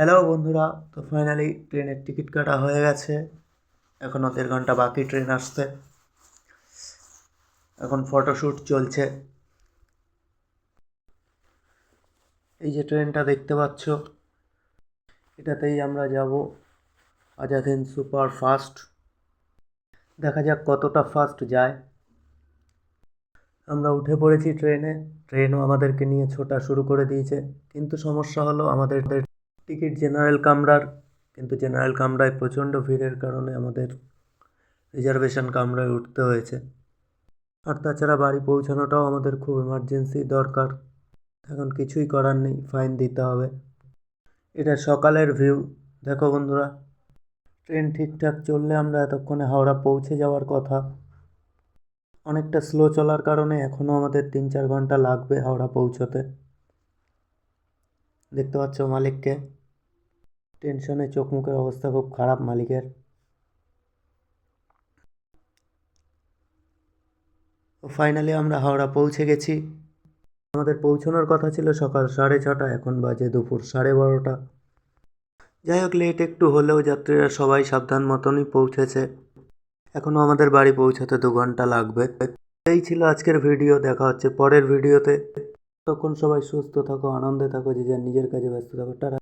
Hello বন্ধুরা, তো finally ট্রেনের টিকিট কাটা হয়ে গেছে। এখনও 1.5 ঘন্টা বাকি ট্রেন আসতে। এখন ফটোশ্যুট চলছে। এই যে ট্রেনটা দেখতে পাচ্ছ, এটাতেই আমরা যাব আজাদ হিন্দ সুপার ফাস্ট। দেখা যাক কতটা ফাস্ট যায়। আমরা উঠে পড়েছি ট্রেনে। ট্রেনও আমাদেরকে নিয়ে ছোটা শুরু করে দিয়েছে, কিন্তু সমস্যা হলো আমাদের টিকিট জেনারেল কামরার, কিন্তু জেনারেল কামরায় প্রচণ্ড ভিড়ের কারণে আমাদের রিজার্ভেশন কামরায় উঠতে হয়েছে। আর তাছাড়া বাড়ি পৌঁছানোটাও আমাদের খুব এমার্জেন্সি দরকার। এখন কিছুই করার নেই, ফাইন দিতে হবে। এটা সকালের ভিউ। দেখো বন্ধুরা, ট্রেন ঠিকঠাক চললে আমরা এতক্ষণে হাওড়া পৌঁছে যাওয়ার কথা। অনেকটা স্লো চলার কারণে এখনও আমাদের 3-4 ঘন্টা লাগবে হাওড়া পৌঁছতে। দেখতে পাচ্ছ মালিককে, টেনশনে চোখ মুখের অবস্থা খুব খারাপ মালিকের। ফাইনালি আমরা হাওড়া পৌঁছে গেছি। আমাদের পৌঁছানোর কথা ছিল সকাল 6:30, এখন বাজে দুপুর 12:30। যাই হোক, লেট একটু হলেও যাত্রীরা সবাই সাবধান মতনই পৌঁছেছে। এখনও আমাদের বাড়ি পৌঁছাতে 2 ঘন্টা লাগবে। এই ছিল আজকের ভিডিও। দেখা হচ্ছে পরের ভিডিওতে। তখন সবাই সুস্থ থাকো, আনন্দে থাকো, যে যার নিজের কাজে ব্যস্ত থাকো। টাটা।